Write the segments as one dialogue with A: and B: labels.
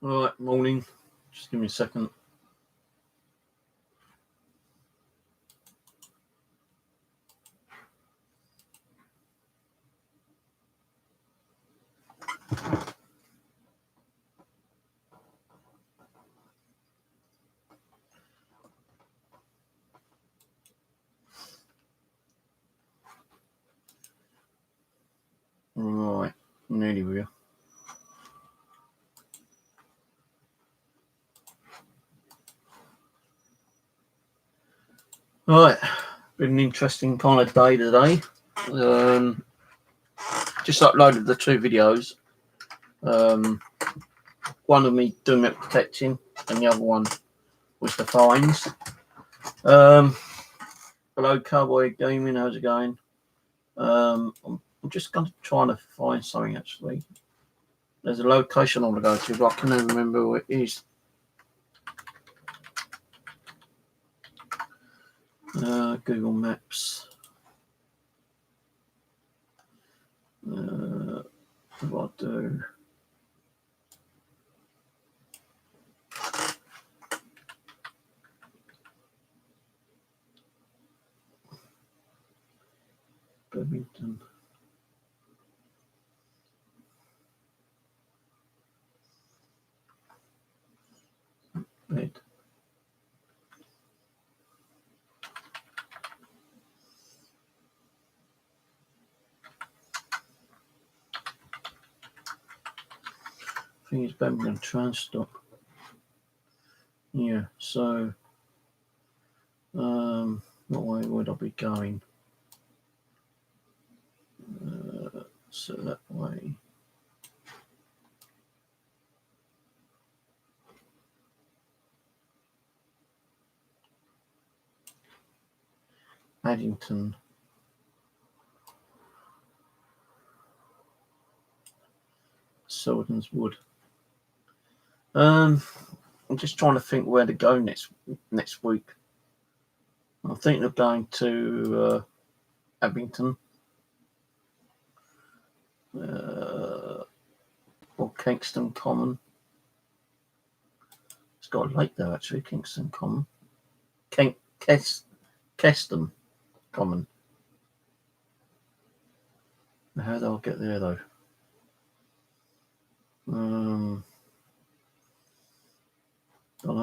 A: Right, morning. Just give me a second. Right, nearly here. Right, been an interesting kind of day today. Just uploaded the two videos. One of me doing it protecting, and the other one was the fines. Hello, Cowboy Gaming. How's it going? I'm just going to try to find something actually. There's a location I want to go to, but I can't even remember where it is. Google Maps. What do I do? Birmingham. Bed. I think it's Birmingham Transtop. Yeah, so what way would I be going? So that way. Addington. Selden's Wood. I'm just trying to think where to go next week. I think of going to Abington or Kingston Common. It's got a lake there actually, Kingston Common. Keston Common. How do I get there though? Don't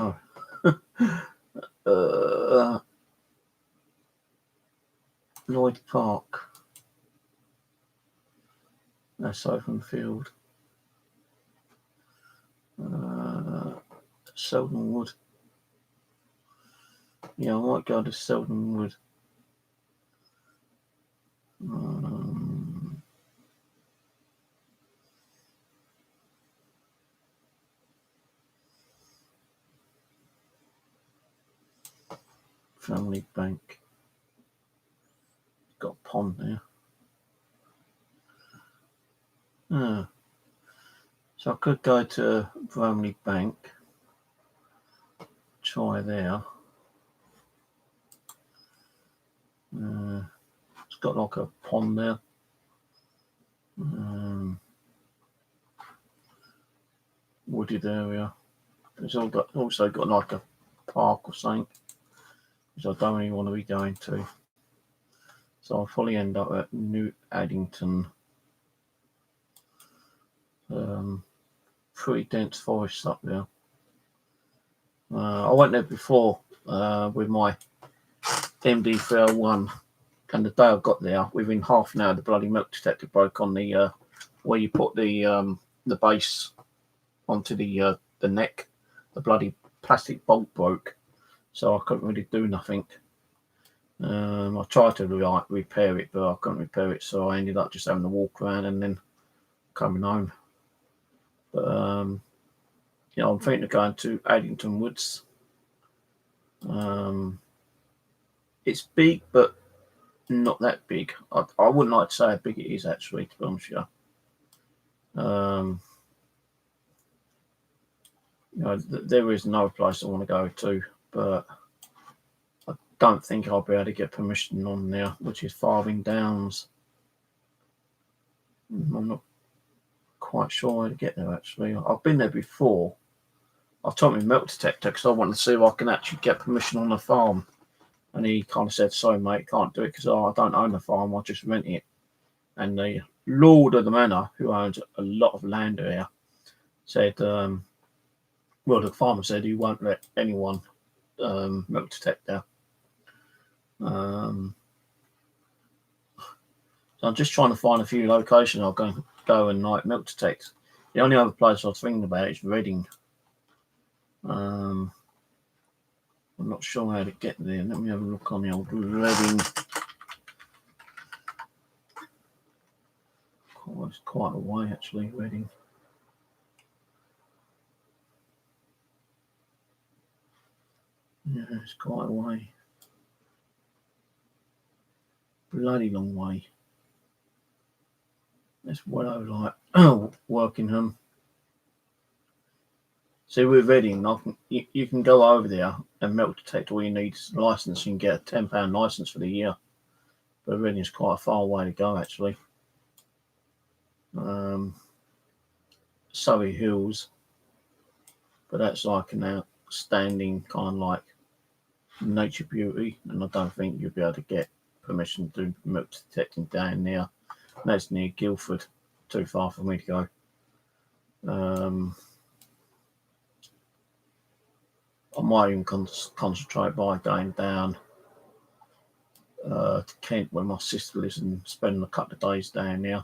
A: know. Lloyd Park. That's Openfield. Selden Wood. Yeah, I might go to Selden Wood. Family Bank. Got a pond there. So I could go to Family Bank. Try there. It's got like a pond there. Wooded area. It's also got like a park or something, which I don't really want to be going to. So I'll probably end up at New Addington. Pretty dense forest up there. I went there before with my MD301, and the day I got there, within half an hour, the bloody milk detector broke on the where you put the base onto the neck. The bloody plastic bolt broke, so I couldn't really do nothing. I tried to repair it, but I couldn't repair it, so I ended up just having to walk around and then coming home. But I'm thinking of going to Addington Woods. It's big, but not that big. I wouldn't like to say how big it is actually, to be honest with you. There is another place I want to go to, but I don't think I'll be able to get permission on there, which is Farthing Downs. I'm not quite sure how to get there actually. I've been there before, I told him a metal detector because I wanted to see if I can actually get permission on the farm. And he kind of said, sorry, mate, can't do it because I don't own the farm, I just rent it. And the lord of the manor, who owns a lot of land here, said, well, the farmer said he won't let anyone metal detect there. So I'm just trying to find a few locations I'll go and like metal detect. The only other place I was thinking about is Reading. I'm not sure how to get there. Let me have a look on the old Reading. Oh, it's quite a way actually, Reading. Yeah, it's quite a way. Bloody long way. That's well over like Workingham. See, with Reading, you can go over there and metal detect. All you need is a license. You can get a £10 license for the year. But Reading's quite a far way to go, actually. Surrey Hills, but that's like an outstanding kind of like nature beauty, and I don't think you'll be able to get permission to do metal detecting down there. That's near Guildford, too far for me to go. I might even concentrate by going down to Kent, where my sister lives, and spending a couple of days down there.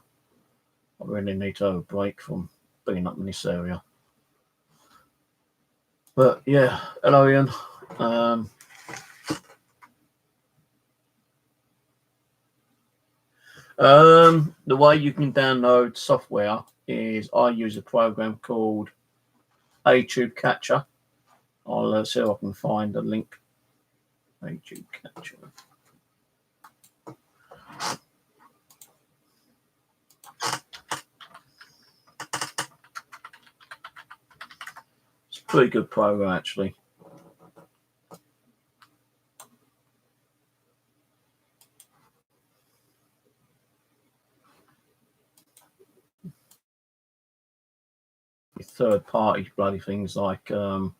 A: I really need to have a break from being up in this area. But yeah, hello Ian. The way you can download software is I use a program called ATube Catcher. I'll see if I can find a link. ATube Catcher. It's a pretty good program actually. Third party bloody things like what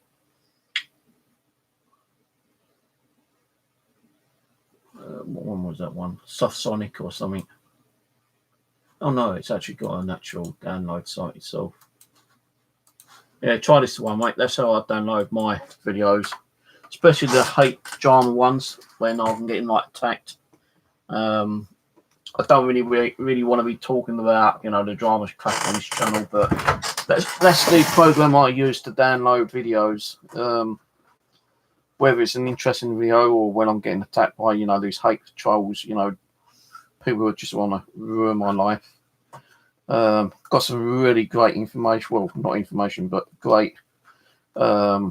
A: one was that one? Softsonic or something. Oh no, it's actually got an actual download site itself. Yeah, try this one, mate. That's how I download my videos, especially the hate drama ones when I'm getting like attacked. I don't really want to be talking about the dramas crap on this channel, but that's the program I use to download videos. Whether it's an interesting video or when I'm getting attacked by these hate trolls, people who just want to ruin my life. Got some really great information. Well, not information, but great. Yeah,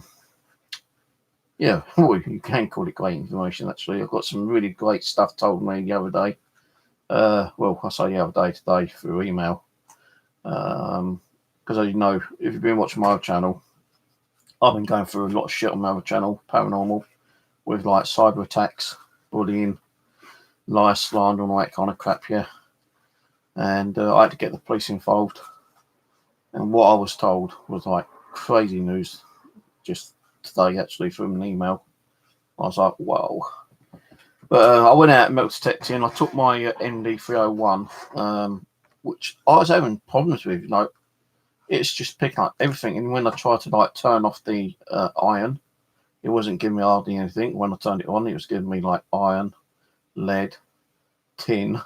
A: well, you can call it great information. Actually, I've got some really great stuff told me the other day. Well, I say the other day today through email. Because as you know, if you've been watching my other channel, I've been going through a lot of shit on my other channel, paranormal, with like cyber attacks, bullying, lies, slander, and all that kind of crap here. And I had to get the police involved. And what I was told was like crazy news just today, actually, from an email. I was like, whoa. But I went out metal detecting. I took my MD301, which I was having problems with. It's just picking up everything. And when I tried to like turn off the iron, it wasn't giving me hardly anything. When I turned it on, it was giving me like iron, lead, tin.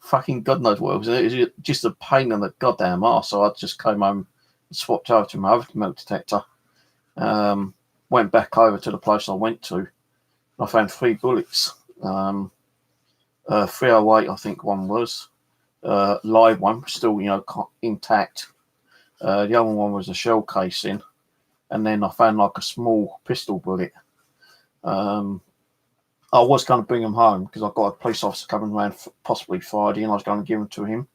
A: Fucking God knows what it was. It was just a pain in the goddamn arse. So I just came home and swapped over to my other metal detector. Went back over to the place I went to. I found 3 bullets. 308, I think one was. Live one, still, intact. The other one was a shell casing. And then I found like a small pistol bullet. I was going to bring them home because I've got a police officer coming around possibly Friday, and I was going to give them to him.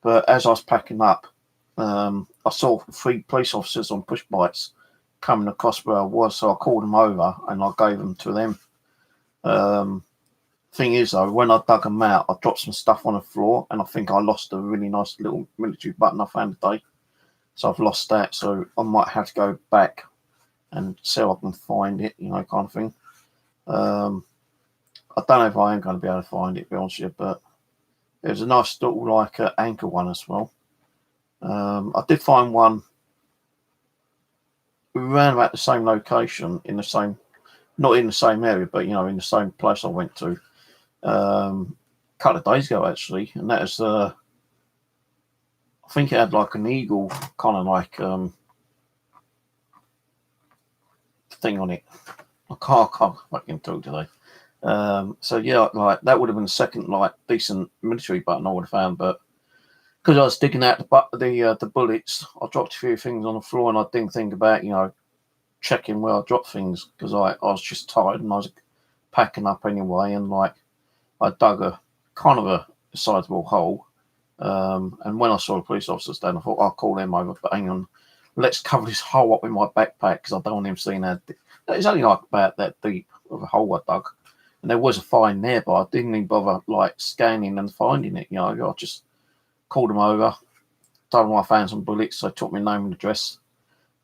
A: But as I was packing up, I saw 3 police officers on push bikes coming across where I was, so I called them over and I gave them to them. Thing is, though, when I dug them out, I dropped some stuff on the floor, and I think I lost a really nice little military button I found today. So I've lost that. So I might have to go back and see if I can find it, kind of thing. I don't know if I am going to be able to find it, to be honest with you, but there's a nice little like anchor one as well. I did find one around about the same location in the same, not in the same area, but in the same place I went to a couple of days ago actually, and that is I think it had like an eagle kind of like thing on it. I can't fucking talk today. So yeah, like that would have been the second like decent military button I would have found, but because I was digging out the bullets, I dropped a few things on the floor and I didn't think about checking where I dropped things because I was just tired and I was packing up anyway, and like I dug a kind of a sizable hole. And when I saw the police officers down, I thought I'll call them over, but hang on, let's cover this hole up with my backpack because I don't want him seeing that. It's only like about that deep of a hole I dug, and there was a fine there, but I didn't even bother like scanning and finding it. I just called them over, told them I found some bullets. They took my name and address.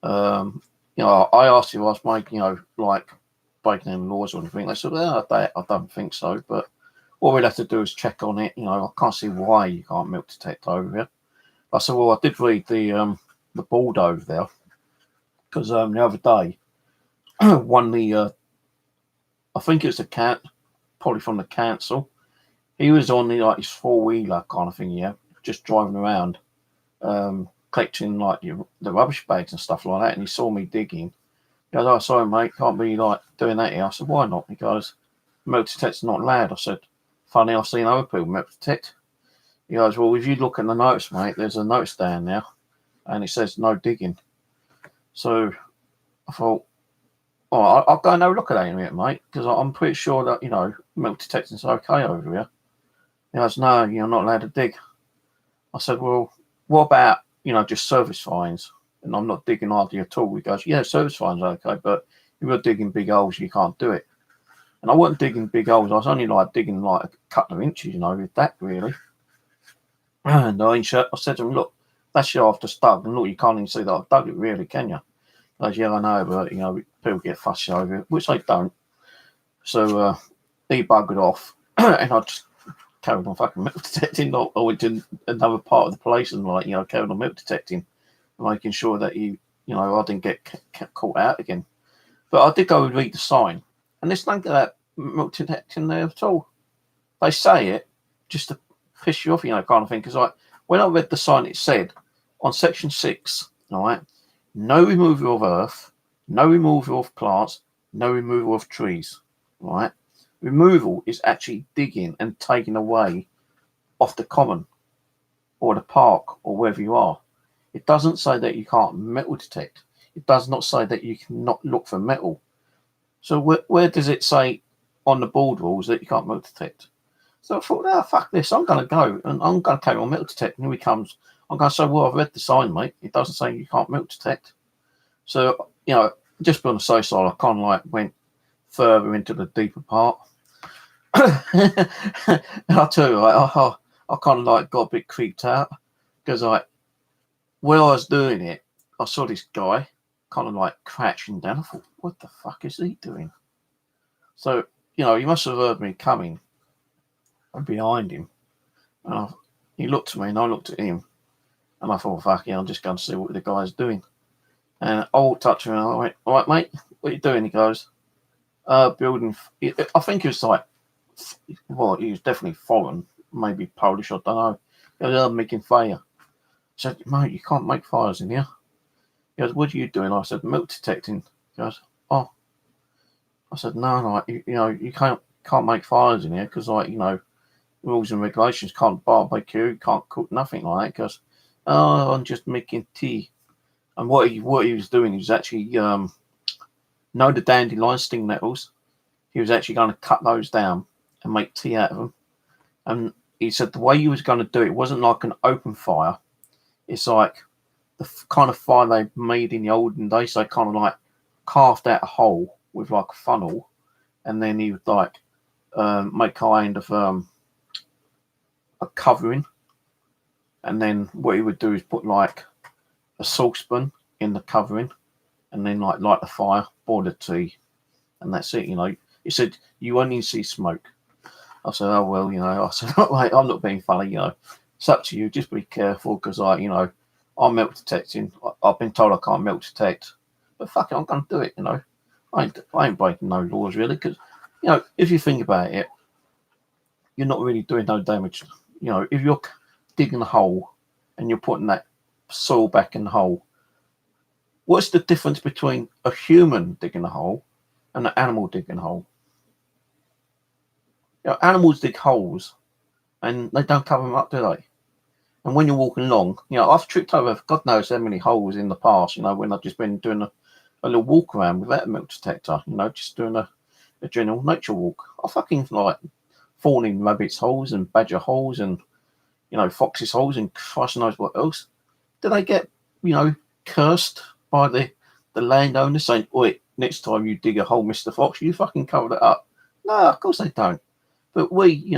A: I asked if I was making, like breaking any laws or anything. They said, well, I don't think so, but all we'd have to do is check on it. I can't see why you can't milk detect over here. I said, well, I did read the board over there because the other day one the I think it was the cat, probably from the council. He was on the like his 4-wheeler kind of thing, just driving around, collecting like the rubbish bags and stuff like that. And he saw me digging. He goes, "Oh, sorry, mate, can't be like doing that here." I said, "Why not?" He goes, "Milk detect's not allowed." I said, "Funny, I've seen other people milk detect." He goes, "Well, if you look at the notice, mate, there's a notice down there, and it says no digging." So I thought, "Oh, I'll go and have a look at that in a minute, mate, because I'm pretty sure that milk detecting's okay over here." He goes, "No, you're not allowed to dig." I said, "Well, what about just service fines?" And I'm not digging hardly at all. He goes, "Yeah, service fines are okay, but if you're digging big holes, you can't do it." And I wasn't digging big holes. I was only like digging like a couple of inches, with that really. And I said to him, "Look, that's your after dug, and look, you can't even see that I've dug it, really, can you?" He goes, "Yeah, I know, but people get fussy over it," which they don't. So he buggered off, and I just carried on fucking milk detecting. I went to another part of the place and carried on milk detecting, making sure that I didn't get caught out again. But I did go and read the sign, and there's nothing that milk detecting there at all. They say it just to piss you off, kind of thing. Because when I read the sign, it said on section 6, all right, no removal of earth, no removal of plants, no removal of trees, right? Removal is actually digging and taking away off the common or the park or wherever you are. It doesn't say that you can't metal detect. It does not say that you cannot look for metal. So where does it say on the board rules that you can't metal detect? So I thought, oh, fuck this, I'm going to go and I'm going to carry on metal detecting. Here he comes. I'm going to say, well, I've read the sign, mate. It doesn't say you can't metal detect. So, just on the safe side, I kind of like went further into the deeper part. And I'll tell you, I kind of like got a bit creeped out because when I was doing it, I saw this guy kind of like crouching down. I thought, what the fuck is he doing? So, he must have heard me coming behind him. And he looked at me and I looked at him. And I thought, fuck yeah, I'm just going to see what the guy's doing. And I walked up to him and I went, "All right, mate, what are you doing?" He goes, "Building." I think he was like, well, he was definitely foreign, maybe Polish, I don't know. He goes, "I'm making fire." I said, "Mate, you can't make fires in here." He goes, "What are you doing?" I said, "Milk detecting." He goes, "Oh." I said, "No, you can't make fires in here because, rules and regulations, can't barbecue, can't cook, nothing like that." He goes, "Oh, I'm just making tea." And what he was doing, he was actually, the dandelion sting nettles. He was actually going to cut those down and make tea out of them. And he said the way he was going to do it wasn't like an open fire. It's like the kind of fire they made in the olden days. They kind of like carved out a hole with like a funnel, and then he would like make kind of a covering. And then what he would do is put like a saucepan in the covering, and then like light the fire, boil the tea, and that's it. He said you only see smoke. I said, oh well, I said, mate, I'm not being funny. It's up to you. Just be careful because I'm milk detecting. I've been told I can't milk detect, but fuck it, I'm gonna do it. I ain't breaking no laws really because if you think about it, you're not really doing no damage. If you're digging a hole and you're putting that soil back in the hole, what's the difference between a human digging a hole and an animal digging a hole? Animals dig holes and they don't cover them up, do they? And when you're walking along, I've tripped over God knows how many holes in the past, when I've just been doing a little walk around without a milk detector, just doing a general nature walk. I fucking like fallen in rabbits' holes and badger holes and, foxes' holes and Christ knows what else. Do they get, cursed by the landowner saying, oi, next time you dig a hole, Mr. Fox, you fucking cover it up? No, of course they don't. But we,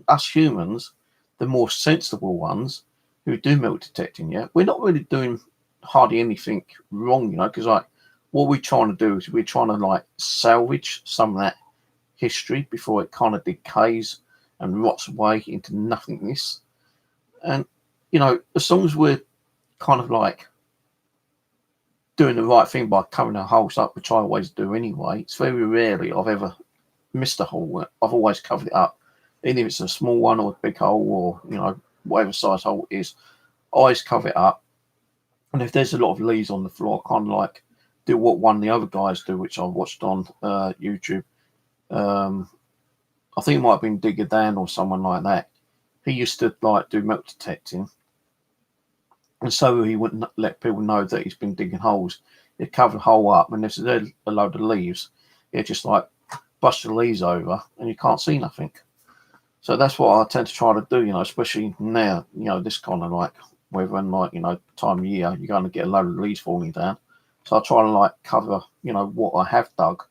A: us humans, the more sensible ones who do milk detecting, we're not really doing hardly anything wrong, because what we're trying to do is we're trying to salvage some of that history before it kind of decays and rots away into nothingness. And, as long as we're kind of doing the right thing by covering our holes up, which I always do anyway, it's very rarely I've ever missed a hole. I've always covered it up. Even if it's a small one or a big hole or, whatever size hole it is, I always cover it up. And if there's a lot of leaves on the floor, I kind of do what one of the other guys do, which I watched on YouTube. I think it might have been Digger Dan or someone like that. He used to do milk detecting. And so he wouldn't let people know that he's been digging holes. He'd cover the hole up, and if there's a load of leaves, he'd just brush the leaves over and you can't see nothing. So that's what I tend to try to do, especially now, this kind of weather and time of year, you're going to get a load of leaves falling down. So I try to cover, what I have dug,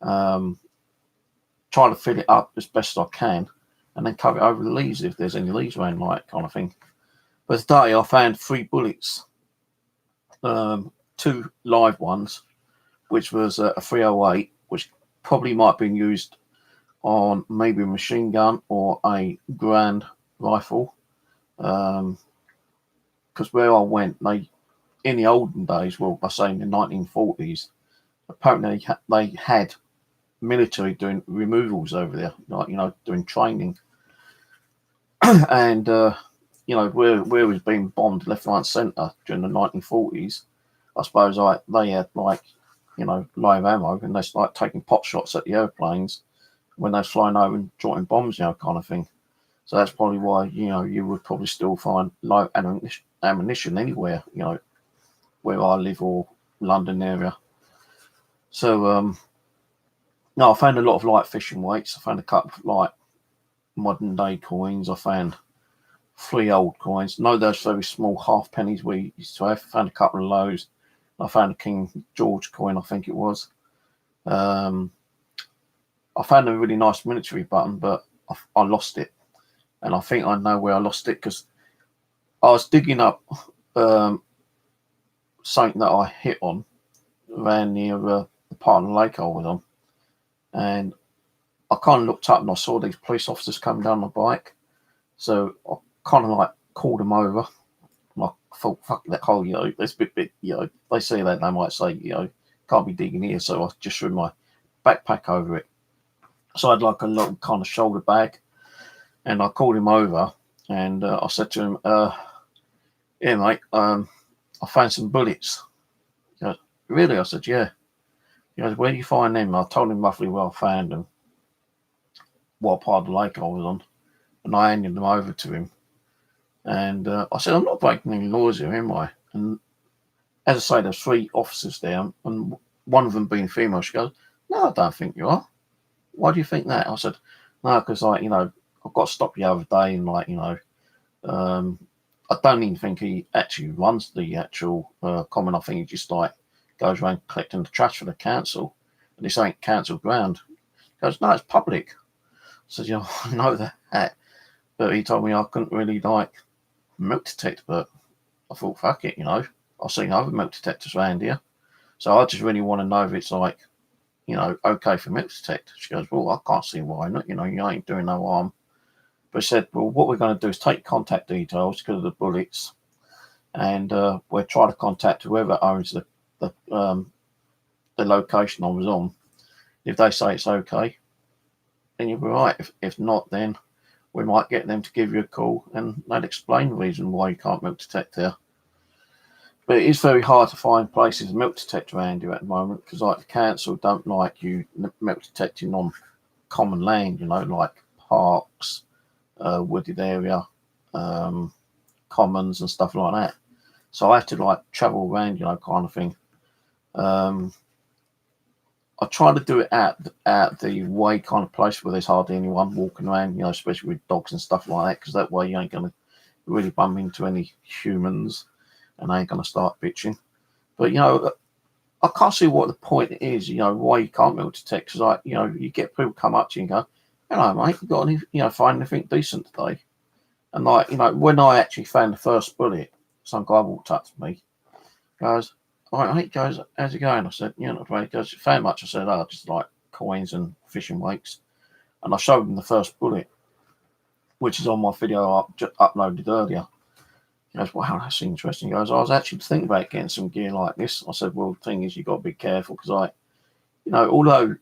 A: try to fill it up as best I can, and then cover it over the leaves if there's any leaves around, kind of thing. But today I found 3 bullets, 2 live ones, which was a 308, which probably might have been used on maybe a machine gun or a Grand rifle. Because where I went, in the olden days, I say in the 1940s, apparently they had military doing removals over there, doing training. And, where it was being bombed left, right, and centre during the 1940s, I suppose they had live ammo, and they started taking pot shots at the airplanes when they're flying over and dropping bombs, kind of thing. So that's probably why, you would probably still find live ammunition anywhere, where I live or London area. So, no, I found a lot of light fishing weights. I found a couple of modern day coins. I found 3 old coins. No, those very small half pennies we used to have. I found a couple of those. I found a King George coin, I think it was. I found a really nice military button, but I lost it. And I think I know where I lost it because I was digging up something that I hit on around near the part of the lake I was on. And I kind of looked up and I saw these police officers coming down the bike. So I kind of called them over. And I thought, fuck that hole, this bit, they say that, they might say, can't be digging here. So I just threw my backpack over it. So I had a little kind of shoulder bag, and I called him over and I said to him, yeah, mate, I found some bullets. He goes, really? I said, yeah. He goes, where do you find them? I told him roughly where I found them, what part of the lake I was on, and I handed them over to him. And I said, I'm not breaking any laws here, am I? And as I say, there's 3 officers there, and one of them being female. She goes, no, I don't think you are. Why do you think that? I said, no, because I got stopped the other day, and I don't even think he actually runs the actual common. I think he just goes around collecting the trash for the council, and this ain't council ground. He goes, no, it's public. I said, I know that, but he told me I couldn't really milk detect, but I thought, fuck it, I've seen other milk detectors around here. So I just really want to know if it's like, okay for milk detector. She goes, well, I can't see why not. You ain't doing no harm. But she said, well, what we're going to do is take contact details because of the bullets, and we'll try to contact whoever owns the location I was on. If they say it's okay, then you'll be right. If not, then we might get them to give you a call and they'll explain the reason why you can't milk detect there. But it is very hard to find places to milk detect around you at the moment because, like, the council don't like you milk detecting on common land, like parks, wooded area, commons and stuff like that. So I have to like travel around, kind of thing. I try to do it at the way kind of place where there's hardly anyone walking around, especially with dogs and stuff like that, because that way you ain't going to really bump into any humans and they ain't going to start bitching. But, I can't see what the point is, why you can't milk detect. Because, like, you get people come up to you and go, hello, mate, you got any, find anything decent today? And, like, when I actually found the first bullet, some guy walked up to me, goes, all right, mate, goes, how's it going? I said, not great. He goes, found much? I said, just like coins and fishing weights. And I showed him the first bullet, which is on my video I uploaded earlier. He goes, wow, that's interesting. He goes, I was actually thinking about getting some gear like this. I said, well, the thing is, you've got to be careful because, although,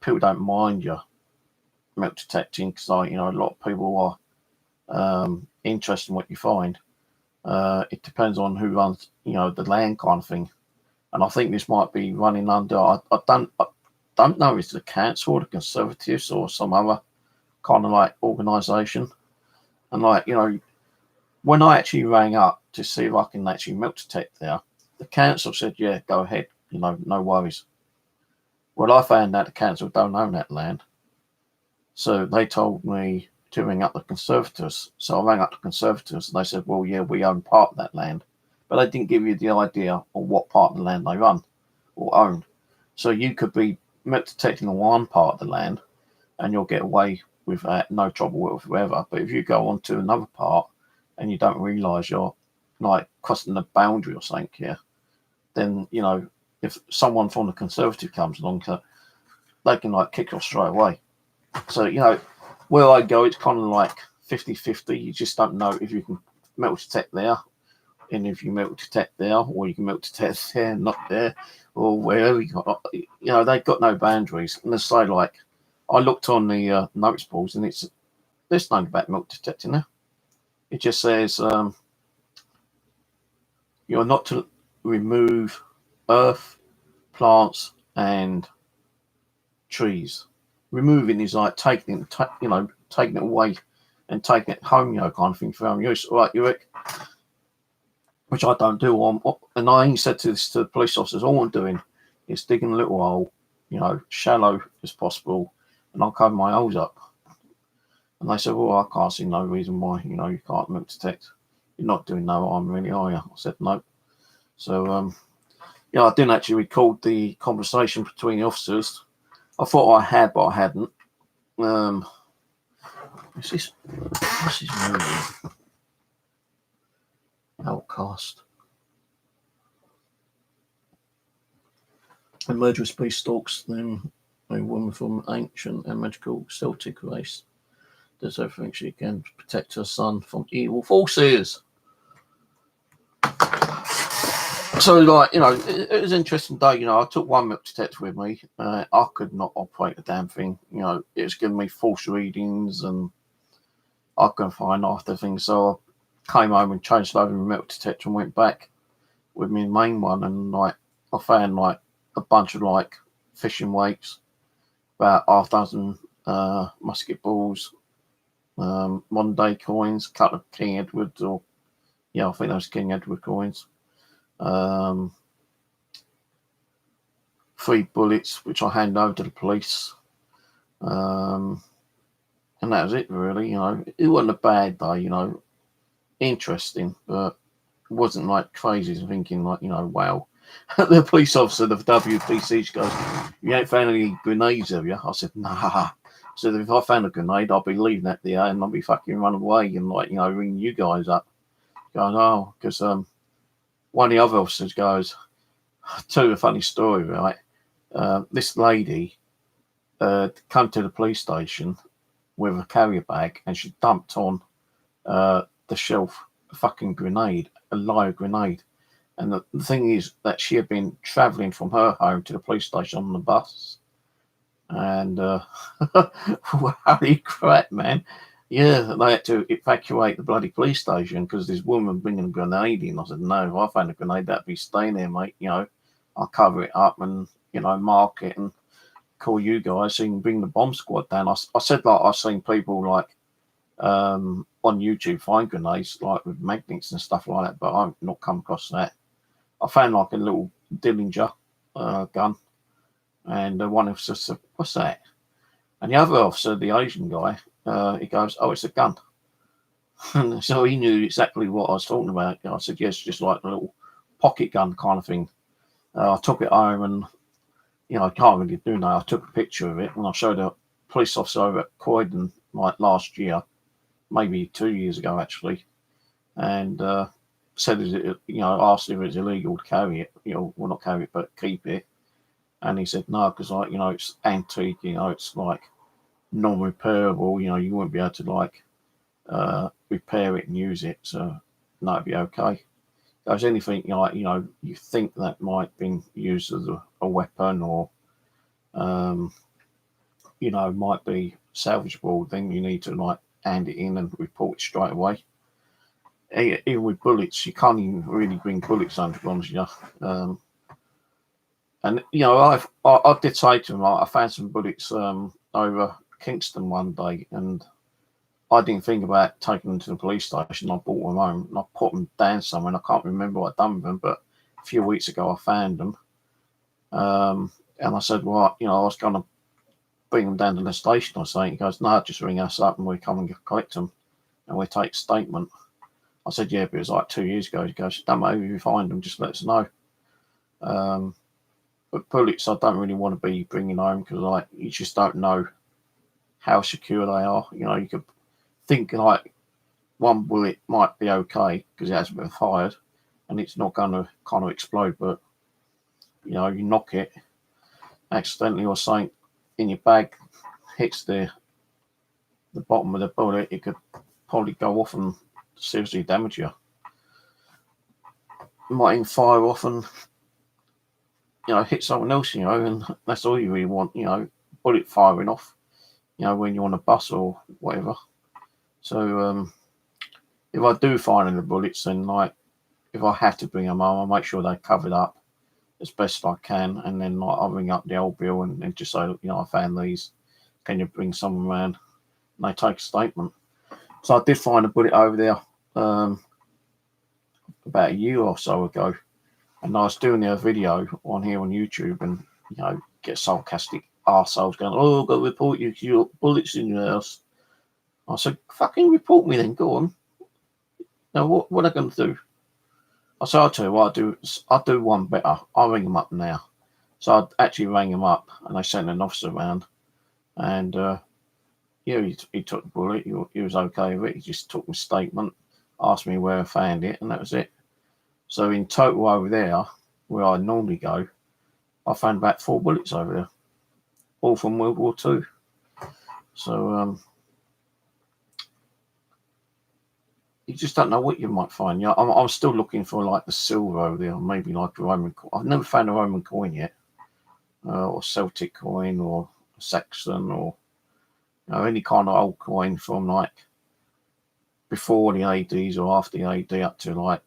A: people don't mind you milk detecting because, a lot of people are interested in what you find. It depends on who runs, the land kind of thing. And I think this might be running under, I don't know, is it the council or the Conservatives or some other kind of like organisation. And like, when I actually rang up to see if I can actually milk detect there, the council said, yeah, go ahead, no worries. Well, I found out the council don't own that land. So they told me to ring up the Conservatives. So I rang up the Conservatives and they said, well, yeah, we own part of that land. But they didn't give you the idea of what part of the land they run or own. So you could be milk detecting on one part of the land and you'll get away with that, no trouble whatsoever. But if you go on to another part and you don't realise you're like crossing the boundary or something here, then, if someone from the Conservative comes along, they can like kick you straight away. So, where I go, it's kind of like 50-50. You just don't know if you can milk detect there. And if you milk detect there, or you can milk detect there, not there, or wherever you got, they've got no boundaries. And they say, like, I looked on the notice boards, and there's nothing about milk detecting there. It just says you're not to remove earth, plants, and trees. Removing is like taking it away and taking it home, kind of thing for use. All right, Rick? Which I don't do. And I ain't said to the police officers, all I'm doing is digging a little hole, shallow as possible, and I'll cover my holes up. And they said, well, I can't see no reason why, you can't milk detect. You're not doing no harm, really, are you? I said, no. So, I didn't actually record the conversation between the officers. I thought I had, but I hadn't. What's this movie? Outcast. A murderous beast stalks them, a woman from ancient and magical Celtic race. Does everything she can to protect her son from evil forces. So, like, it was an interesting day. I took one milk detector with me. I could not operate the damn thing. It was giving me false readings and I couldn't find after things. So I came home and changed over my milk detector and went back with my main one. And, like, I found, like, a bunch of, like, fishing weights, about half dozen musket balls, modern day coins, a couple of King Edwards, I think those King Edward coins. 3 bullets, which I handed over to the police. And that was it, really. It wasn't a bad day, interesting, but it wasn't like crazy thinking, like, wow. The police officer, the WPC, goes, you ain't found any grenades, have you? I said, nah. I said, if I found a grenade, I'll be leaving that there and I'll be fucking running away and, like, ringing you guys up. Going, oh, because, one of the other officers goes, I'll tell you a funny story, right? This lady come to the police station with a carrier bag, and she dumped on the shelf a fucking grenade, a live grenade. And the thing is that she had been travelling from her home to the police station on the bus. And holy crap, man. Yeah, they had to evacuate the bloody police station because this woman bringing a grenade in. I said, no, if I found a grenade, that'd be staying there, mate. You know, I'll cover it up and, you know, mark it and call you guys so you can bring the bomb squad down. I said, like, I've seen people, like, on YouTube find grenades, like, with magnets and stuff like that, but I've not come across that. I found, like, a little Dillinger gun. And one officer said, what's that? And the other officer, the Asian guy, he goes, oh, it's a gun. And so he knew exactly what I was talking about. I said, yes, just like a little pocket gun kind of thing. I took it home and, you know, I can't really do that. I took a picture of it and I showed a police officer over at Croydon, like last year, maybe 2 years ago, actually. And said, you know, asked if it's illegal to carry it, you know, well, not carry it, but keep it. And he said, no, because, like, you know, it's antique, you know, it's like non-repairable, you know, you wouldn't be able to, like, repair it and use it. So, no, it'd be okay. There's anything, like, you know, you think that might be used as a weapon or, you know, might be salvageable, then you need to, like, hand it in and report it straight away. Even with bullets, you can't even really bring bullets under, to be honest with you. And, you know, I did say to him, like, I found some bullets over Kingston one day, and I didn't think about taking them to the police station. I brought them home, and I put them down somewhere, and I can't remember what I'd done with them, but a few weeks ago I found them. And I said, well, you know, I was going to bring them down to the station or something. He goes, no, just ring us up and we come and collect them, and we take a statement. I said, yeah, but it was like 2 years ago. He goes, don't matter if you find them, just let us know. But bullets, I don't really want to be bringing home because, like, you just don't know how secure they are. You know, you could think, like, one bullet might be okay because it hasn't been fired and it's not going to kind of explode, but, you know, you knock it accidentally or something in your bag, hits the bottom of the bullet, it could probably go off and seriously damage you. You might even fire off and, you know, hit someone else, you know, and that's all you really want, you know, bullet firing off, you know, when you're on a bus or whatever. So if I do find any bullets, then, like, if I have to bring them home, I'll make sure they're covered up as best I can, and then, like, I'll ring up the old bill and just say, you know, I found these, can you bring someone around? And they take a statement. So I did find a bullet over there about a year or so ago. And I was doing a video on here on YouTube and, you know, get sarcastic arseholes going, oh, I've got to report you, your bullets in your house. I said, fucking report me then, go on. Now, what are they going to do? I said, I'll tell you what I'll do one better. I'll ring them up now. So I actually rang them up and they sent an officer around. And, yeah, he took the bullet. He was okay with it. He just took my statement, asked me where I found it, and that was it. So in total over there, where I normally go, I found about 4 bullets over there, all from World War II. So you just don't know what you might find. You know, I'm still looking for, like, the silver over there, maybe like a Roman coin. I've never found a Roman coin yet, or Celtic coin, or Saxon, or, you know, any kind of old coin from, like, before the ADs or after the AD up to, like,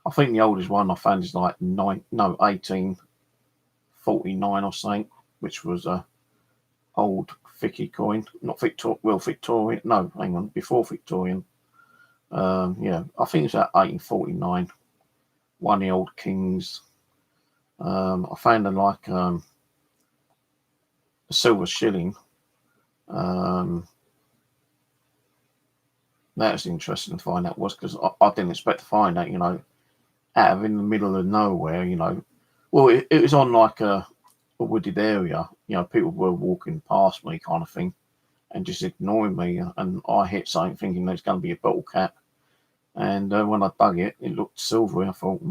A: I think the oldest one I found is like 1849 or something, which was a old Vicky coin, not Victorian. No, hang on, before Victorian. Yeah, I think it's at 1849. One of the old kings. I found a silver shilling. That was interesting to find out, was because I didn't expect to find that, you know, out of in the middle of nowhere, you know. Well, it was on, like, a wooded area, you know, people were walking past me kind of thing and just ignoring me, and I hit something thinking there's going to be a bottle cap, And when I dug it, it looked silvery. I thought,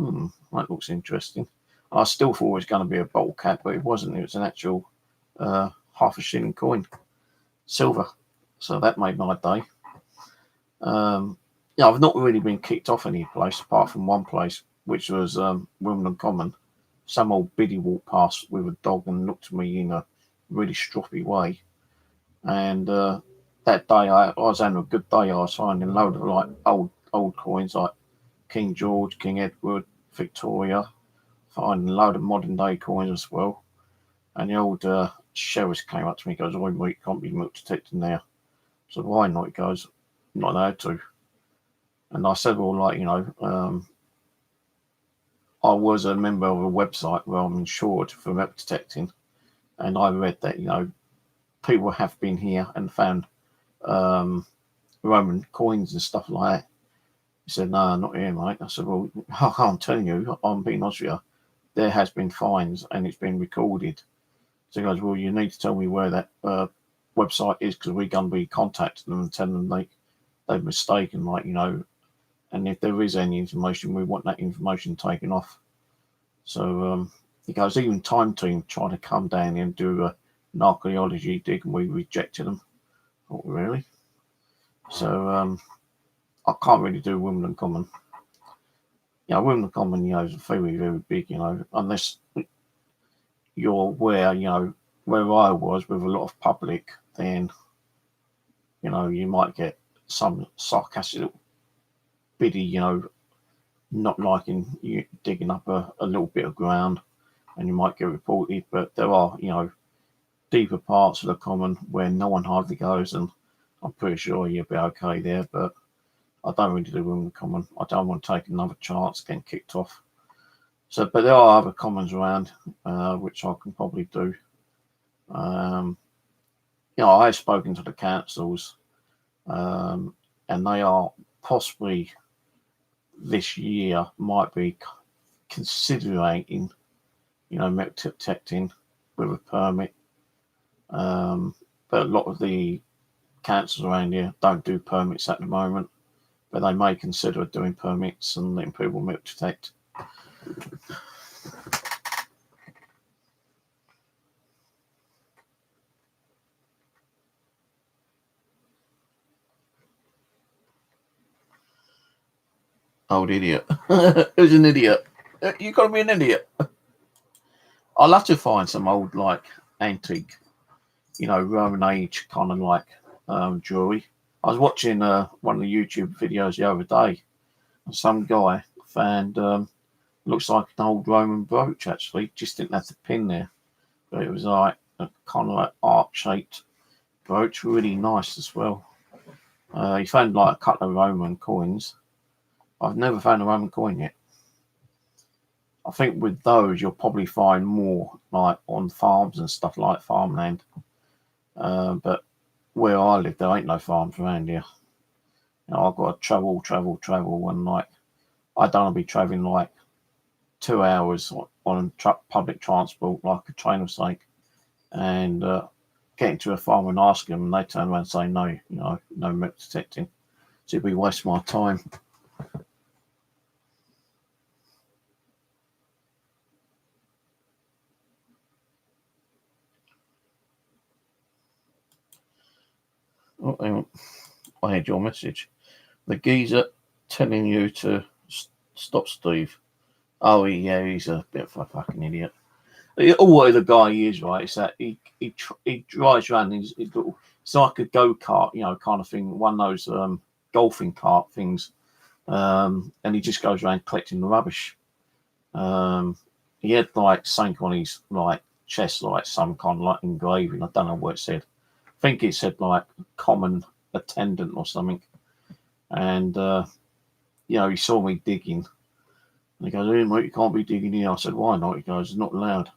A: that looks interesting. I still thought it was going to be a bottle cap, but it wasn't. It was an actual half a shilling coin, silver. So that made my day. I've not really been kicked off any place apart from one place, which was Wimbledon Common. Some old biddy walked past with a dog and looked at me in a really stroppy way. And that day, I was having a good day. I was finding a load of like old coins like King George, King Edward, Victoria, finding a load of modern day coins as well. And the old sheriff came up to me and goes, "Oh, you can't be milk detecting now." I said, "Why not?" He goes, "I'm not allowed to." And I said, "Well, like, I was a member of a website where I'm insured for milk detecting. And I read that, people have been here and found Roman coins and stuff like that." He said, "No, not here, mate." I said, "Well, I'm telling you, I'm being honest with you. There has been fines and it's been recorded." So he goes, "Well, you need to tell me where that website is because we're going to be contacting them and telling them they've mistaken, like, and if there is any information, we want that information taken off." So he goes, "Even Time Team tried to come down here and do an archaeology dig and we rejected them." I thought, really? So I can't really do Wimbledon Common. Wimbledon Common, is very, very big, unless you're where, where I was with a lot of public, then, you might get some sarcastic biddy, not liking you digging up a little bit of ground and you might get reported. But there are, deeper parts of the common where no one hardly goes, and I'm pretty sure you'll be okay there. But I don't really do Wimbledon Common. I don't want to take another chance getting kicked off. So, but there are other commons around which I can probably do. I have spoken to the councils, and they are possibly this year might be considering, metal detecting with a permit. But a lot of the councils around here don't do permits at the moment, but they may consider doing permits and letting people metal detect. Old idiot. Who's an idiot? You got to be an idiot. I'll have to find some old, like, antique, Roman age kind of like jewelry. I was watching one of the YouTube videos the other day, and some guy found looks like an old Roman brooch. Actually, just didn't have the pin there, but it was like a kind of like arc-shaped brooch, really nice as well. He found like a couple of Roman coins. I've never found a Roman coin yet. I think with those you'll probably find more like on farms and stuff like farmland. But where I live, there ain't no farms around here. I've got to travel, and like I don't want to be traveling like 2 hours on public transport, like a train or something, and getting to a farm and asking them, and they turn around and say no, no metal detecting. So it'd be wasting my time. Oh, hang on. I had your message. The geezer telling you to stop, Steve. Oh, yeah, he's a bit of a fucking idiot. What the guy is, right, is that he drives around his little, it's like a go-kart, kind of thing, one of those golfing cart things, and he just goes around collecting the rubbish. He had like something on his like chest, like some kind of like engraving. I don't know what it said. I think it said like common attendant or something. And he saw me digging. And he goes, "Hey, mate, you can't be digging here." I said, "Why not?" He goes, "It's not allowed."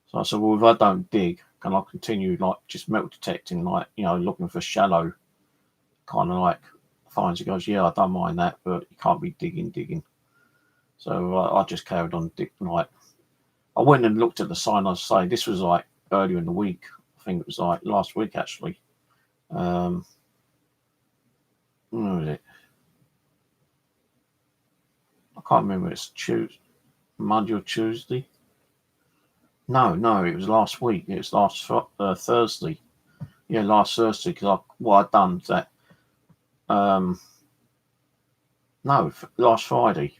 A: So I said, "Well, if I don't dig, can I continue like just metal detecting, like, looking for shallow kind of like finds?" He goes, "Yeah, I don't mind that, but you can't be digging." So I just carried on digging. Like, I went and looked at the sign. I say this was like earlier in the week. I think it was like last week actually. Where was it? can't remember. It's Monday or Tuesday. No, it was last week. It was last Thursday. Yeah, last Thursday. Because what I'd done was that. No, last Friday.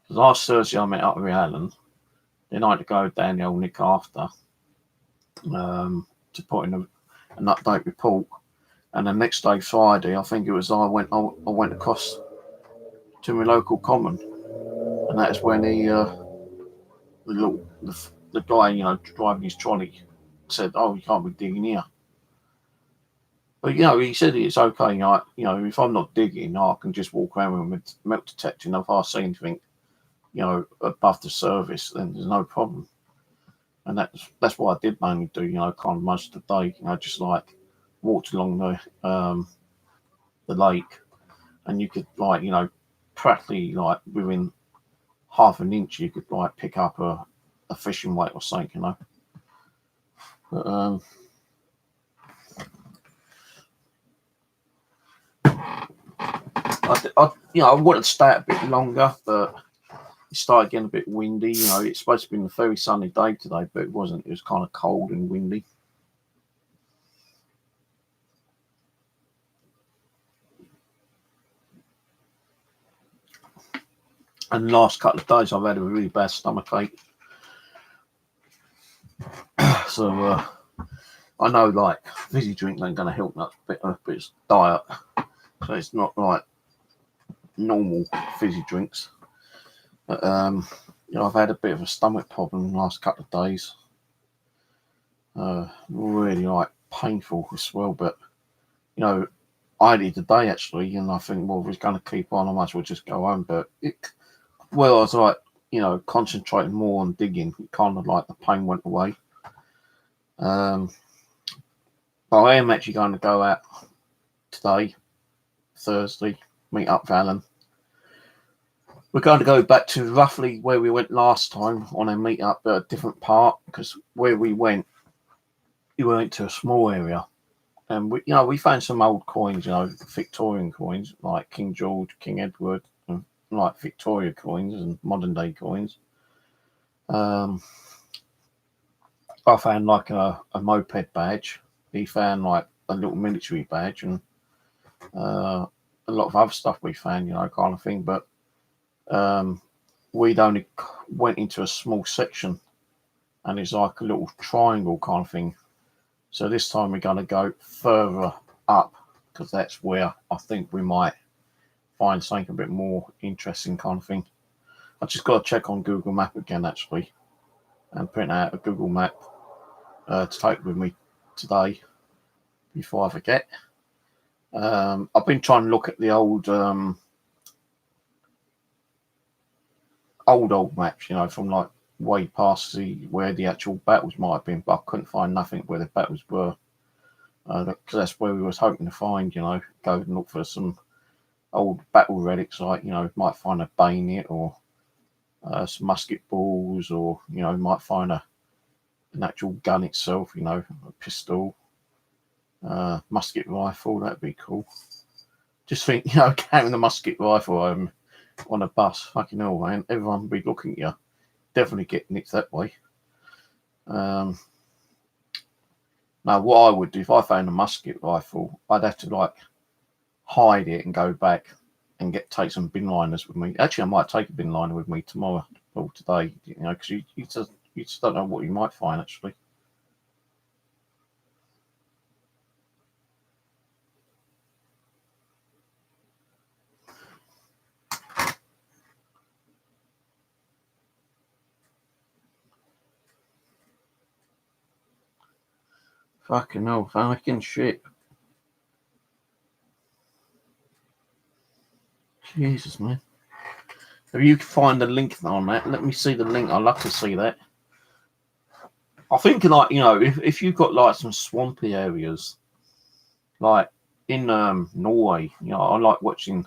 A: Last Thursday I met up with Alan. Then I had to go down the old Nick after to put in an update report. And the next day, Friday, I think it was, I went across to my local common, and that's when the guy, driving his trolley, said, "Oh, you can't be digging here." But he said it's okay. If I'm not digging, I can just walk around with a metal detector. And if I see anything, above the surface, then there's no problem. And that's what I did mainly do. Kind of most of the day. Just like walked along the lake, and you could practically within half an inch, you could pick up a fishing weight or something. But I wanted to stay a bit longer, but it started getting a bit windy. It's supposed to be a very sunny day today, but it wasn't. It was kind of cold and windy. And the last couple of days, I've had a really bad stomachache. So I know, fizzy drink ain't going to help much, but it's diet. So it's not like normal fizzy drinks. But, I've had a bit of a stomach problem the last couple of days. Really painful as well. But, I had it today actually, and I think, well, if it's going to keep on, I might as well just go home. But I was concentrating more on digging, it kind of the pain went away. But I am actually going to go out today, Thursday, meet up with Alan. We're going to go back to roughly where we went last time on a meet up, but a different part, because where we went to a small area, and we found some old coins, Victorian coins like King George, King Edward, and Victoria coins and modern day coins. I found a moped badge. He found a little military badge, and a lot of other stuff we found, kind of thing. But we'd only went into a small section, and it's like a little triangle kind of thing. So this time we're going to go further up, because that's where I think we might find something a bit more interesting kind of thing. I just got to check on Google Map again actually, and print out a Google Map to take with me today before I forget. I've been trying to look at the old maps, from way past where the actual battles might have been, but I couldn't find nothing where the battles were. Because that's where we was hoping to find, go and look for some old battle relics, might find a bayonet or some musket balls, or might find an actual gun itself, a pistol, musket rifle. That'd be cool. Just think, carrying the musket rifle home on a bus, fucking hell, man, everyone would be looking at you. Definitely get nicked that way. Now, what I would do if I found a musket rifle, I'd have to hide it and go back and take some bin liners with me. Actually, I might take a bin liner with me tomorrow or today, because you just don't know what you might find actually. Fucking hell, fucking shit. Jesus, man. If you can find the link on that, let me see the link. I'd love to see that. I think, if you've got some swampy areas, in Norway, I like watching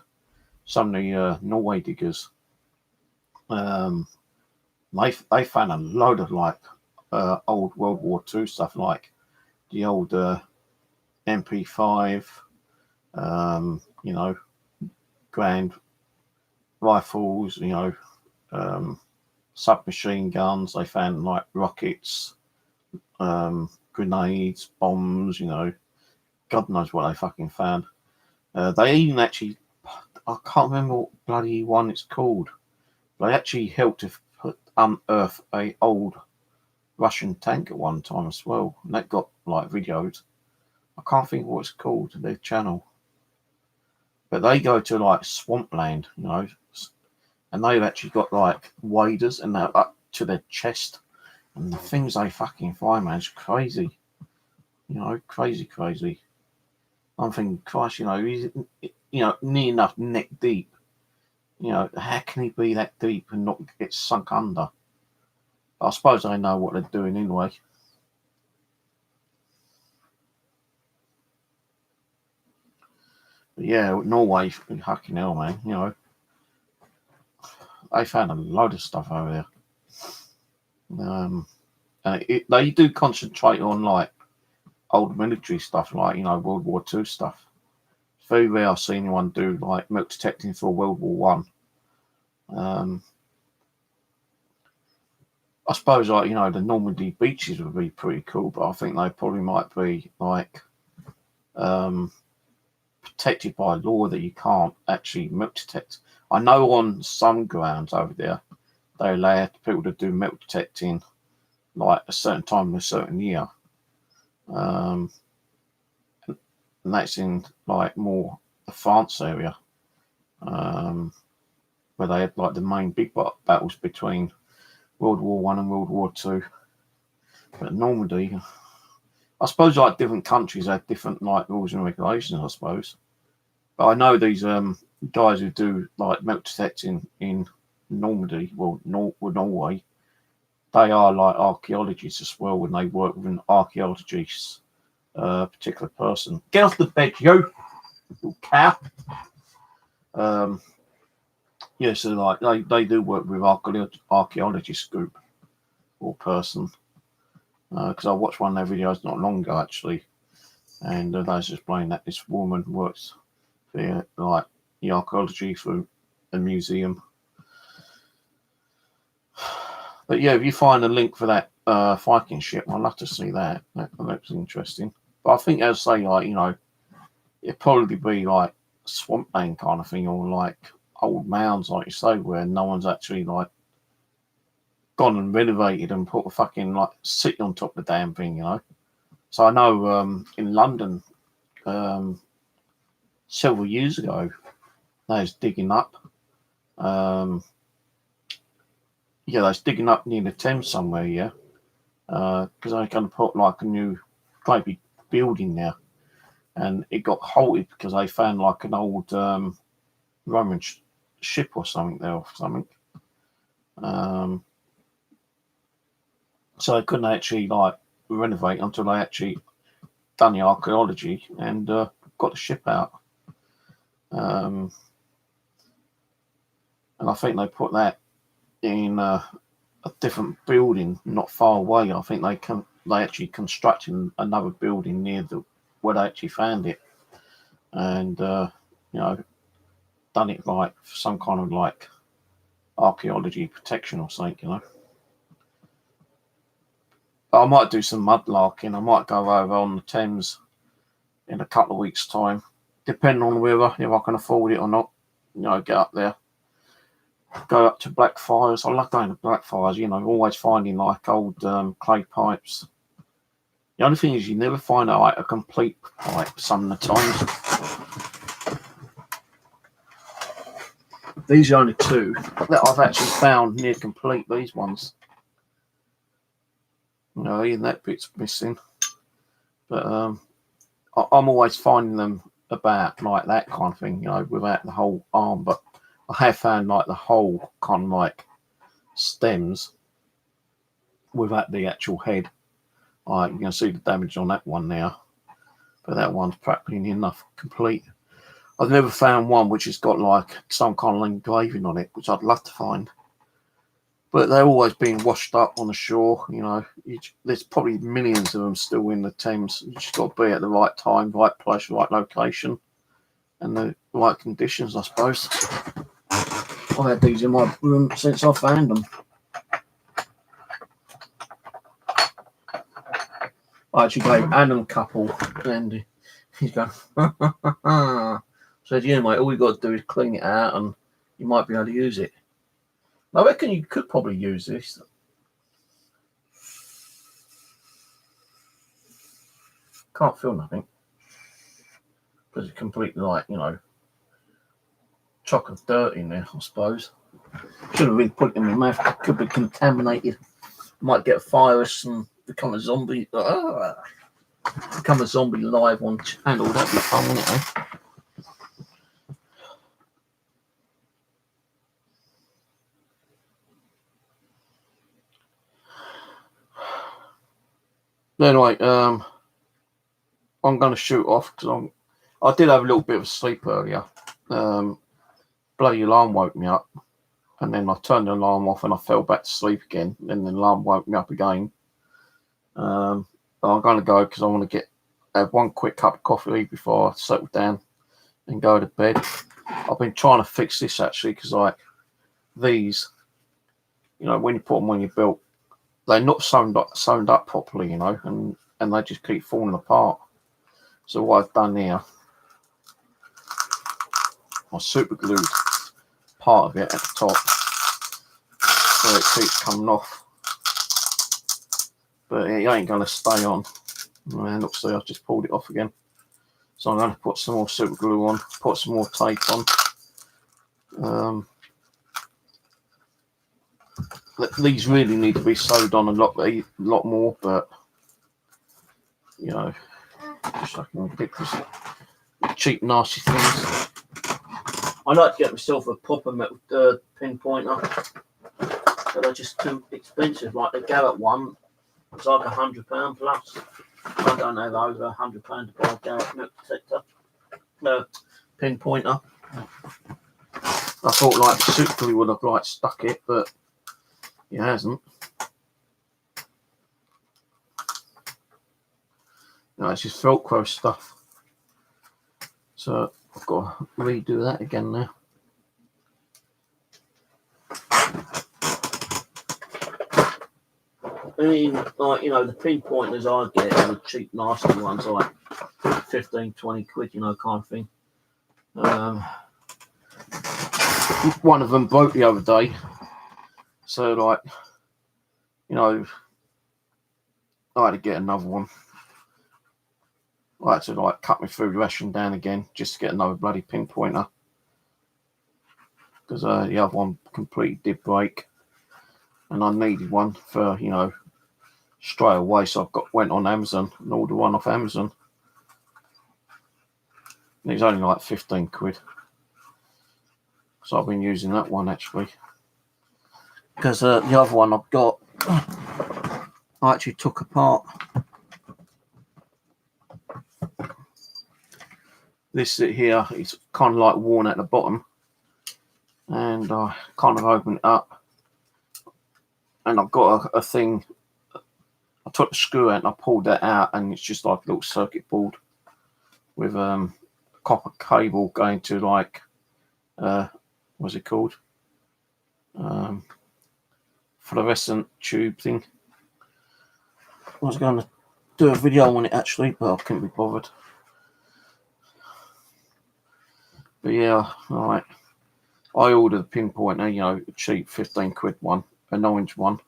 A: some of the Norway diggers. They found a load of old World War II stuff, like the old MP5, Grand rifles, submachine guns. They found like rockets, grenades, bombs. God knows what they fucking found. They even actually, I can't remember what bloody one it's called. They actually helped to unearth a old Russian tank at one time as well, and that got like videos. I can't think of what it's called, their channel. But they go to like swampland, and they've actually got like waders and they're up to their chest, and the things they fucking find, man, is crazy. Crazy. I'm thinking, Christ, he's near enough neck deep. How can he be that deep and not get sunk under? I suppose they know what they're doing anyway. But yeah, Norway, fucking hell, man. They found a load of stuff over there. And they do concentrate on like old military stuff, like World War II stuff. It's very rare I've seen anyone do like milk detecting for World War One. I suppose like the Normandy beaches would be pretty cool, but I think they probably might be like protected by law that you can't actually milk detect. I know on some grounds over there they allow people to do milk detecting like a certain time in a certain year. And that's in like more the France area, where they had like the main big battles between World War One and World War Two. But Normandy, I suppose like different countries have different like rules and regulations, I suppose. But I know these guys who do like milk detecting in Normandy, Norway, they are like archaeologists as well, when they work with an archaeologist, particular person. Get off the bed, you little cow. Yeah, so like they do work with archaeologist group or person. Because I watched one of their videos not long ago actually, and they was explaining that this woman works for like the archaeology for a museum. But yeah, if you find a link for that Viking ship, I'd love to see that. That looks interesting. But I think, as I say, like it'd probably be like swampland kind of thing, or like old mounds, like you say, where no one's actually like gone and renovated and put a fucking like city on top of the damn thing, So I know in London several years ago they was digging up. They was digging up near the Thames somewhere, yeah. Because they're going to put like a new great big building there, and it got halted because they found like an old Roman ship or something there, or something. So they couldn't actually like renovate until they actually done the archaeology and got the ship out. And I think they put that in a different building not far away. I think they actually constructed another building near where they actually found it, and done it like some kind of like archaeology protection or something, But I might do some mudlarking. I might go over on the Thames in a couple of weeks' time, depending on the weather, if I can afford it or not. Get up there, go up to Blackfriars. I love going to Blackfriars. Always finding like old clay pipes. The only thing is, you never find like a complete pipe some of the times. These are only two that I've actually found near complete. These ones, even that bit's missing. But I'm always finding them about like that kind of thing, without the whole arm. But I have found like the whole kind of like stems without the actual head. Like you can see the damage on that one now, but that one's practically enough complete. I've never found one which has got like some kind of engraving on it, which I'd love to find. But they're always being washed up on the shore. There's probably millions of them still in the Thames. You just got to be at the right time, right place, right location, and the right conditions, I suppose. I've had these in my room since I found them. I actually gave Adam a couple, and he's going, said, yeah, mate, all you got to do is clean it out and you might be able to use it. I reckon you could probably use this. Can't feel nothing. Because it's completely like, chock of dirt in there, I suppose. Should have been put it in my mouth. It could be contaminated. Might get a virus and become a zombie. Become a zombie live on channel. That'd be fun, wouldn't it? Anyway, I'm going to shoot off because I did have a little bit of sleep earlier. Bloody alarm woke me up, and then I turned the alarm off and I fell back to sleep again. And then the alarm woke me up again. I'm going to go because I want to have one quick cup of coffee before I settle down and go to bed. I've been trying to fix this actually because these, when you put them on your belt, they're not sewn up properly, and they just keep falling apart. So what I've done here, I super glued part of it at the top so it keeps coming off. But it ain't going to stay on. And look, see, I've just pulled it off again. So I'm going to put some more super glue on, put some more tape on. These really need to be sewed on a lot more, but just like ridiculous cheap nasty things. I like to get myself a proper metal pinpointer, but they're just too expensive. Like the Garrett one, it's like £100 plus. I don't have over £100 to buy a Garrett metal detector pinpointer. I thought like super glue would have stuck it, but it hasn't. No, it's just Velcro stuff. So I've got to redo that again now. I mean, the pinpointers I get are the cheap, nasty ones, like 15, 20 quid, kind of thing. One of them broke the other day. So, I had to get another one. I had to cut my food ration down again just to get another bloody pinpointer. Because the other one completely did break. And I needed one for, straight away. So I went on Amazon and ordered one off Amazon. And it was only 15 quid. So I've been using that one actually. Because the other one I've got, I actually took apart. This here is kind of worn at the bottom. And I kind of opened it up. And I've got a thing. I took the screw out and I pulled that out, and it's just like a little circuit board with a copper cable going to what's it called? Fluorescent tube thing. I was going to do a video on it actually, but I couldn't be bothered. But yeah, alright. I ordered a pinpointer, a cheap 15 quid one, a 9-inch one.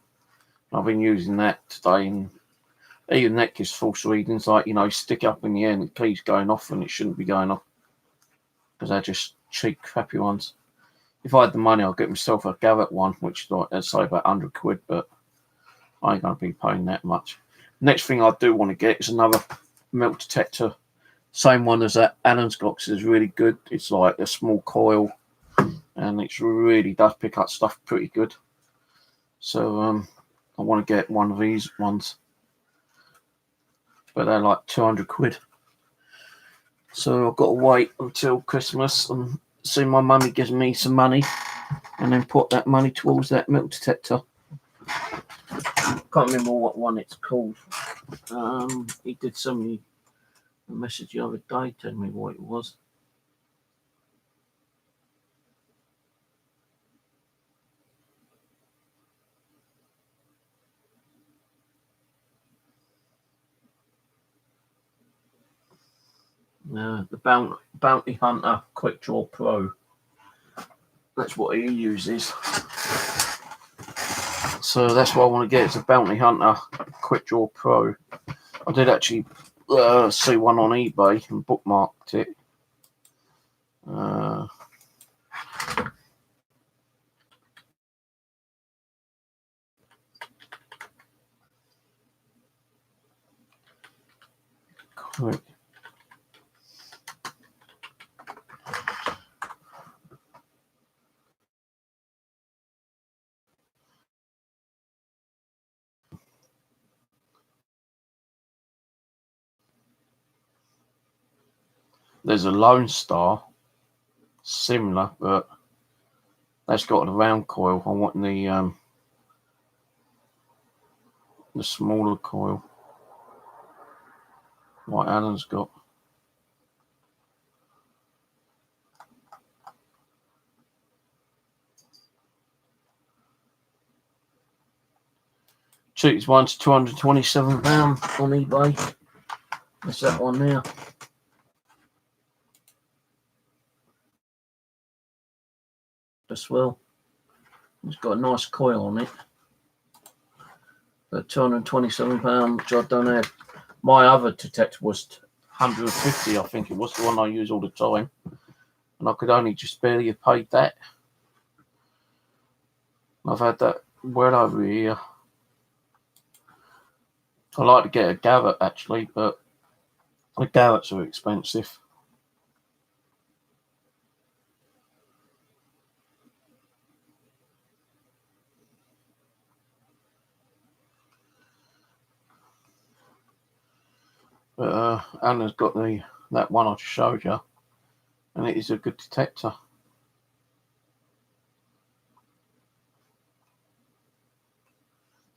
A: I've been using that today, and even that gives false readings. Stick up in the air and the key's going off, and it shouldn't be going off because they're just cheap, crappy ones. If I had the money, I'd get myself a Garrett one, which is I'd say about 100 quid, but I ain't going to be paying that much. Next thing I do want to get is another metal detector. Same one as that Alan's got, because it's really good. It's like a small coil, and it really does pick up stuff pretty good. So I want to get one of these ones, but they're 200 quid. So I've got to wait until Christmas and see my mummy gives me some money, and then put that money towards that metal detector. Can't remember what one it's called. He did send me a message the other day telling me what it was. The Bounty Hunter Quick Draw Pro. That's what he uses. So that's what I want to get. It's a Bounty Hunter Quick Draw Pro. I did actually see one on eBay and bookmarked it. Quick. There's a Lone Star, similar, but that's got a round coil. I want the smaller coil. Like Alan's got. Cheapest one's £227 on eBay. That's that one there. As well. It's got a nice coil on it. But £227, which I don't have. My other detector was 150, I think it was, the one I use all the time. And I could only just barely have paid that. I've had that well over a year. I like to get a Garrett actually, but the Garretts are expensive. But Anna's got that one I just showed you, and it is a good detector.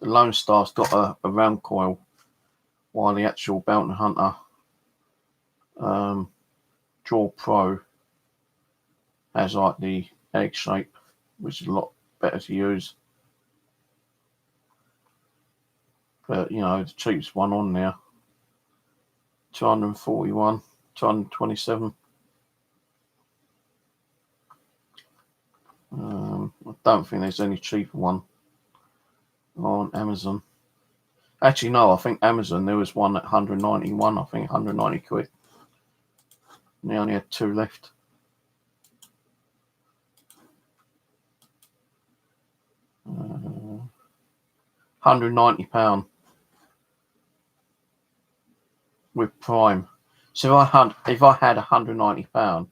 A: The Lone Star's got a round coil, while the actual Bounty Hunter Draw Pro has like the egg shape, which is a lot better to use. But you know, the cheapest one on there, 241, 227. I don't think there's any cheaper one on Amazon. Actually, no, I think Amazon, there was one at 191, I think 190 quid. And they only had two left. £190 with Prime. So if I had £190,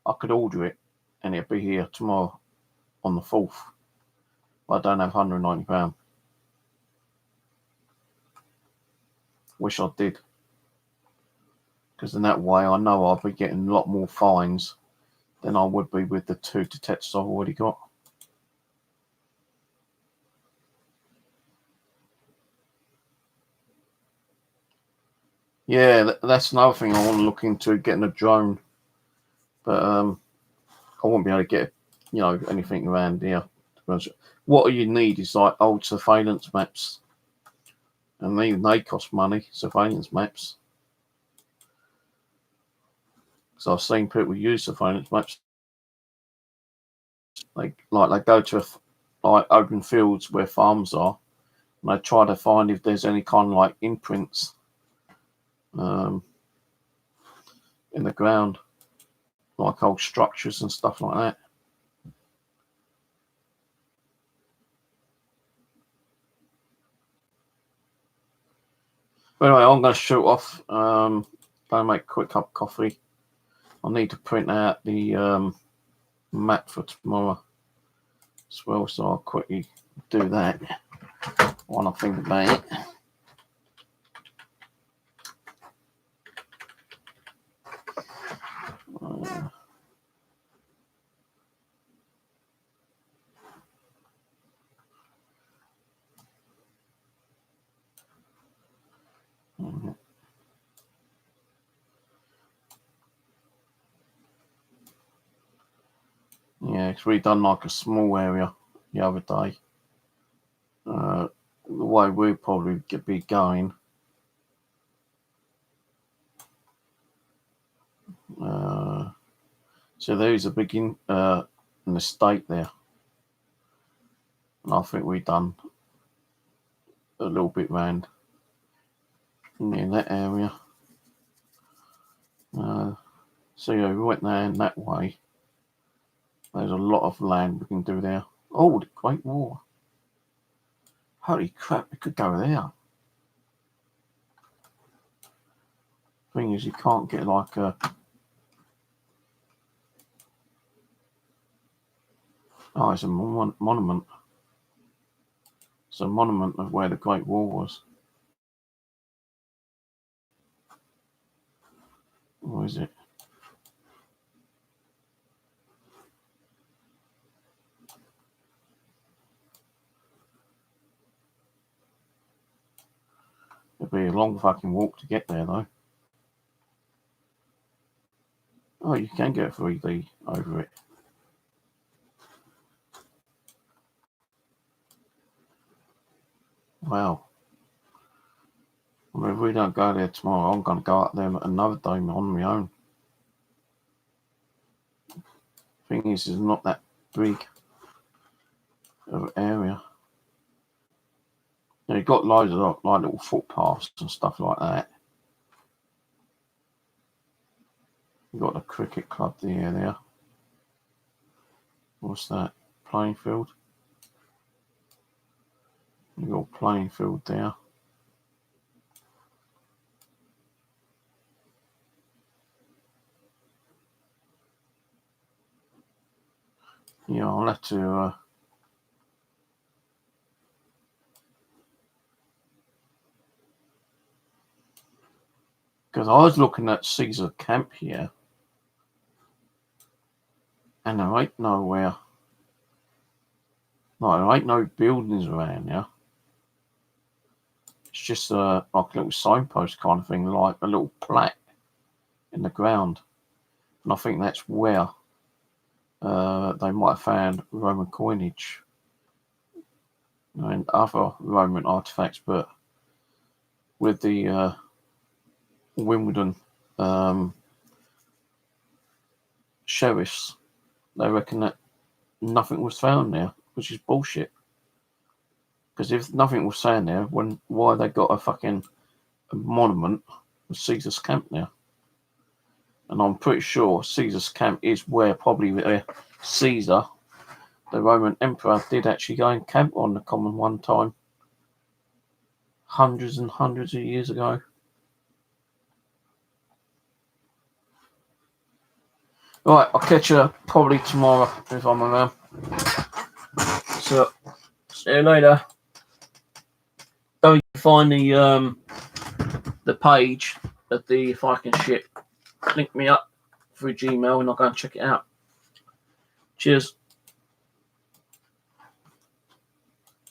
A: I could order it and it'd be here tomorrow on the 4th. But I don't have £190. Wish I did. Because in that way I know I'll be getting a lot more fines than I would be with the two detectors I've already got. Yeah, that's another thing I want to look into, getting a drone. But I won't be able to get, anything around here. What you need is like old surveillance maps. And even they cost money, surveillance maps. So I've seen people use surveillance maps. They go to open fields where farms are, and they try to find if there's any kind of like imprints in the ground, like old structures and stuff like that. But anyway, I'm going to shoot off. Going to make a quick cup of coffee. I need to print out the map for tomorrow as well, so I'll quickly do that while I think about it. Yeah, because we done like a small area the other day. The way we'd probably be going So there's a big an estate there. And I think we've done a little bit round near that area. So yeah, we went there that way. There's a lot of land we can do there. Oh, the Great Wall. Holy crap, we could go there. Thing is, you can't get like a... Oh, it's a monument. It's a monument of where the Great Wall was. Or is it? It'd be a long fucking walk to get there, though. Oh, you can get 3D over it. Wow. Well, if we don't go there tomorrow, I'm going to go up there another day on my own. Thing is, it's not that big of an area. You know, you've got loads of like little footpaths and stuff like that. You've got the cricket club there. What's that? Playing field? You've got a playing field there. Yeah, I'll have to... Because I was looking at Caesar Camp here. And there ain't nowhere. No, there ain't no buildings around here. It's just like a little signpost kind of thing, like a little plaque in the ground. And I think that's where they might have found Roman coinage and other Roman artifacts, but with the Wimbledon sheriffs, they reckon that nothing was found there, which is bullshit. Because if nothing was found there, why they got a fucking monument with Caesar's Camp there? And I'm pretty sure Caesar's Camp is where Caesar, the Roman Emperor, did actually go and camp on the common one time, hundreds and hundreds of years ago. Right, I'll catch you probably tomorrow if I'm around. So, see you later. Don't find the page of the Viking ship. Link me up through Gmail and I'll go and check it out. Cheers.